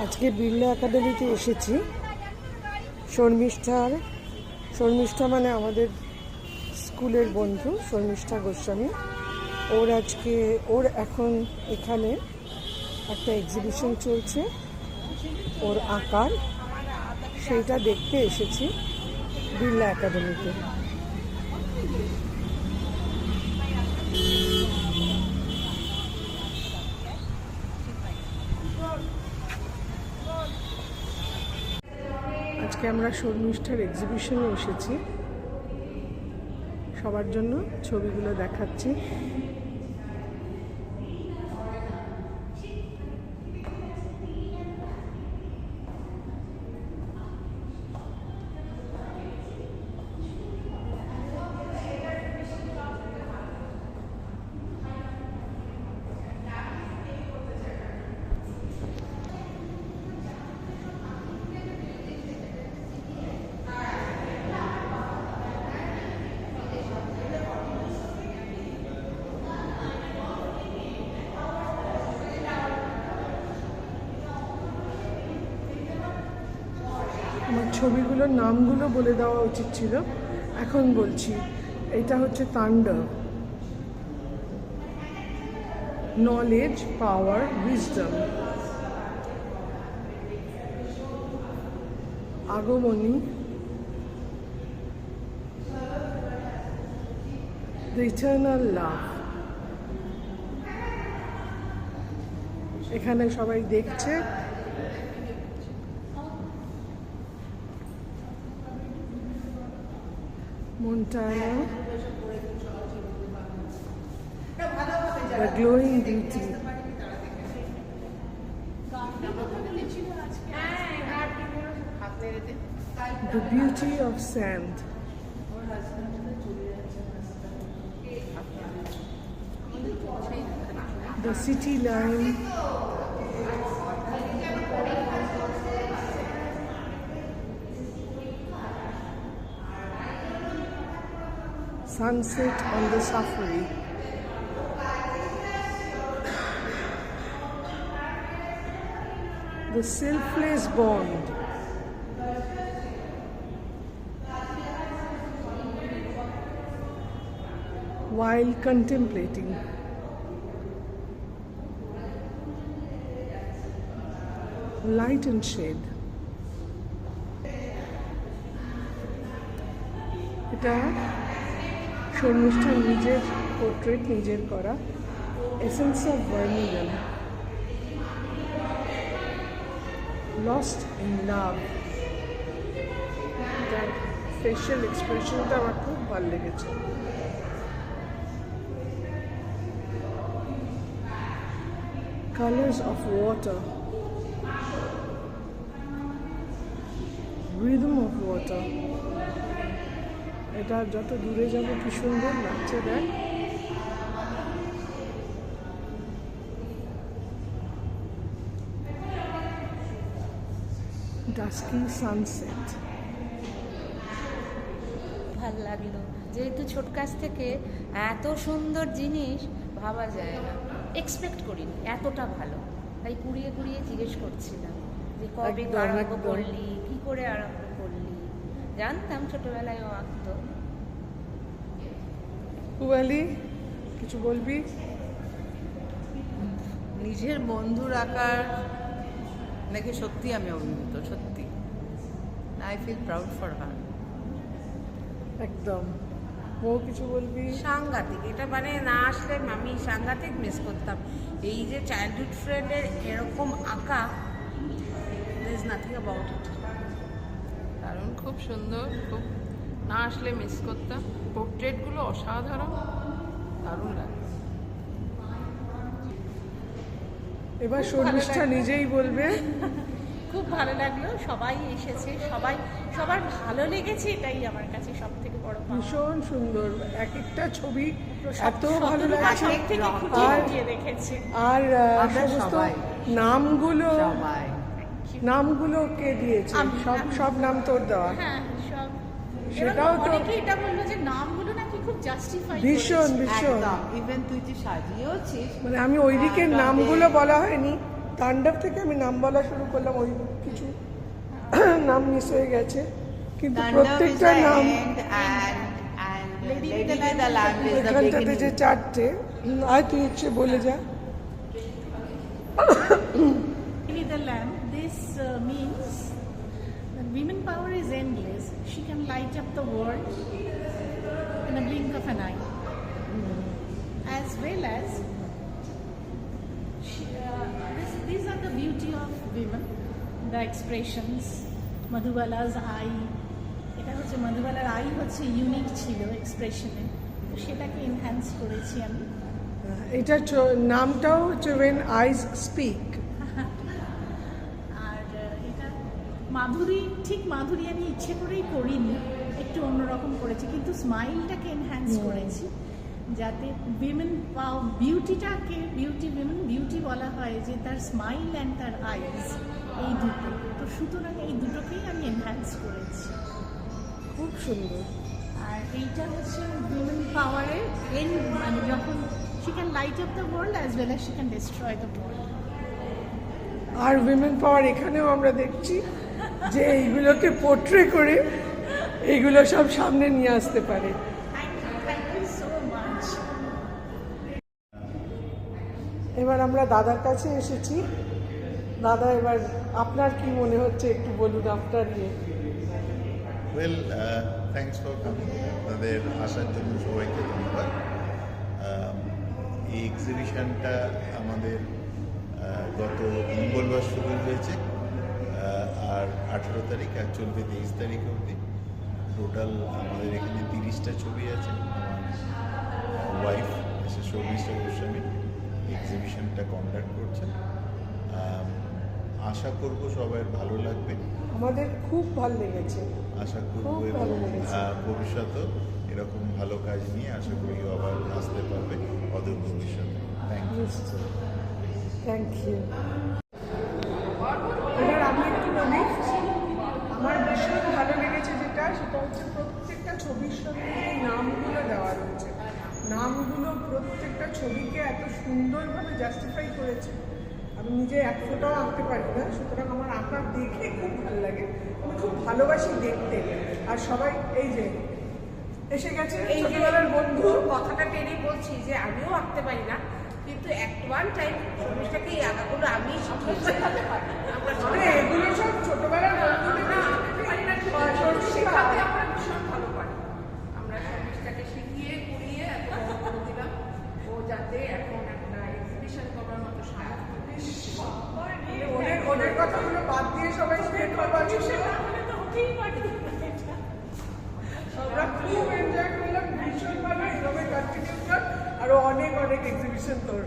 আজকে বিড়লা একাডেমিতে এসেছি। শর্মিষ্ঠা মানে আমাদের স্কুলের বন্ধু শর্মিষ্ঠা গোস্বামী। ওর এখন এখানে একটা এক্সিবিশন চলছে ওর আঁকার, সেইটা দেখতে এসেছি বিড়লা একাডেমিতে। আজকে আমরা শর্মিষ্ঠার এক্সিবিশনে এসেছি, সবার জন্য ছবিগুলো দেখাচ্ছি। আমার ছবিগুলোর নামগুলো বলে দেওয়া উচিত ছিল, এখন বলছি। এটা হচ্ছে তান্ডব, knowledge, power, wisdom. Agamani, the eternal লাভ। এখানে সবাই দেখছে। Montana, the glowing beauty, the beauty of sand, the city line, sunset on the safari, the selfless bond, while contemplating, light and shade. এটা শর্মিষ্ঠার নিজের পোর্ট্রেট, নিজের করা, essence of vermilion, lost in love. তার facial এক্সপ্রেশনটা আমার খুব ভালো লেগেছে। Colours of water, rhythm of water. এটা যত দূরে যাবে কি সুন্দর লাগছে দেখ। Dusky sunset. ভাল লাগলো, যেহেতু ছোট কাছ থেকে এত সুন্দর জিনিস ভাবা যায় না, এক্সপেক্ট করিনি এতটা ভালো, তাই কুড়িয়ে কুড়িয়ে জিজ্ঞেস করছিলাম যে কবে আরম্ভ করলি, কি করে আরম্ভ করলি। জানতাম ছোটবেলায় ও আঁকতো। পুয়ালি, কিছু বলবি? নিজের বন্ধুর আঁকার নাকি সত্যি আমি অভিভূত, সত্যি। I feel proud for her. একদম। ও কিছু বলবি? সাংঘাতিক, এটা মানে না আসলে আমি সাংঘাতিক মিস করতাম। এই যে চাইল্ডহুড ফ্রেন্ডের এরকম আঁকা, there is nothing about it। কারণ খুব সুন্দর, খুব না আসলে মিস করতাম। পোর্ট্রেটগুলো অসাধারণ, দারুণ লাগে। এবার শর্মিষ্ঠা নিজেই বলবে। খুব ভালো লাগলো, সবাই এসেছে, সবার ভালো লেগেছে, এটাই আমার কাছে সব থেকে বড় পাওয়া। ভীষণ সুন্দর, এক একটা ছবি এত সব ভালো লাগছে। থেকে খুঁটিয়ে খুঁটিয়ে দেখেছে। আর সমস্ত নামগুলো কে দিয়েছে? সব নাম তোর দেওয়া? হ্যাঁ, সব। সেটাও তো অনেকে এটা বললো যে নামগুলো নাকি খুব জাস্টিফাই। ভীষণ। ইভেন তুই যে সাজিয়েওছিস, মানে আমি ওই দিকের নামগুলো বলা হয়নি, তাণ্ডব থেকে আমি নাম বলা শুরু করলাম, ওই কিছু নাম মিস হয়ে গেছে, কিন্তু Tandava is প্রত্যেকটা the নাম end and Lady with the Lamp is the এখানটাতে যে beginning. চারটে, আর তুই হচ্ছে বলে যা। Lady the lamp, this means that women power is endless. She can light up the world in a blink of an eye. As well as these are the beauty of women, the expressions. Madhubala's eye, এটা হচ্ছে মধুবালার I হচ্ছে unique ছিল এক্সপ্রেশনে, তো সেটাকে enhance করেছি আমি। এটা নামটাও হচ্ছে When Eyes Speak। আর এটা মাধুরী, ঠিক মাধুরী আমি ইচ্ছে করেই করিনি, একটু অন্যরকম করেছি, কিন্তু স্মাইলটাকে এনহ্যান্স করেছি যাতে উইমেন বিউটিটাকে বিউটি বলা হয় যে তার স্মাইল অ্যান্ড তার আইজ, এই দুটো, তো সুতরাং এই দুটোকেই আমি এনহ্যান্স করেছি। খুব সুন্দর। আর এইটা হচ্ছে উইমেন পাওয়ারের এন্ড, মানে যখন she can light up the world as well as she can destroy the world. আর উইমেন পাওয়ার এখানেও আমরা দেখছি যে এইগুলোকে পোর্ট্রে করে এইগুলো সব সামনে নিয়ে আসতে পারে। Thank you so much. এবার আমরা দাদার কাছে এসেছি। দাদা, এবার আপনার কি মনে হচ্ছে একটু বলুন আপনার ইয়ে। Well, thanks for coming. আপনাদের আসার জন্য সবাইকে ধন্যবাদ। এই এক্সিবিশনটা আমাদের গত মঙ্গলবার শুরু হয়েছে, আর 18 তারিখ আর চলবে 23 তারিখ অবধি। টোটাল আমাদের এখানে 30টা ছবি আছে। আমার ওয়াইফ মিসেস শর্মিষ্ঠা গোস্বামী এক্সিবিশনটা কন্ডাক্ট করছেন। আশা করব সবার ভালো লাগবে, আমাদের খুব ভালো লেগেছে। আশা করব, খুব এবং ভালো লেগেছে। ভবিষ্যতেও এরকম ভালো কাজ নিয়ে আশা করি আবার আসতে পারবে অদূর ভবিষ্যতে। Thank you. Thank you. এবার আমি একটু বলি, আমার ভীষণ ভালো লেগেছে যেটা, সেটা হচ্ছে প্রত্যেকটা ছবির সঙ্গে যে নামগুলো দেওয়া রয়েছে, নামগুলো প্রত্যেকটা ছবিকে এত সুন্দরভাবে জাস্টিফাই করেছে। আমি নিজে এক ফোটাও আঁকতে পারি না, সুতরাং আমার আঁকা দেখে খুব ভালো লাগে, আমি খুব ভালোবাসি দেখতে। আর সবাই এই যে এসে গেছে এই যে ছোটবেলার বন্ধু। কথাটা টেনে বলছি যে আমিও আঁকতে পারি না, কিন্তু ওয়ান টাইম শর্মিষ্ঠাকে এই আঁকাগুলো আমি শিখিয়েছি। আমরা মানে এগুলো সব ছোটবেলার বন্ধু থেকে শেখাতে আমরা ভীষণ ভালো পারি। আমরা শর্মিষ্ঠাকে শিখিয়ে কুড়িয়ে এত বড় করে দিলাম, ও যাতে এখন একটা এক্সিবিশন করার মতো ওদের কথাগুলো বাদ দিয়ে সবাই স্টেট করবার আমরা খুব এনজয় করলাম, ভীষণ ভালো। এভাবে কন্টিনিউ কর, আরো অনেক অনেক এক্সিবিশন তোর।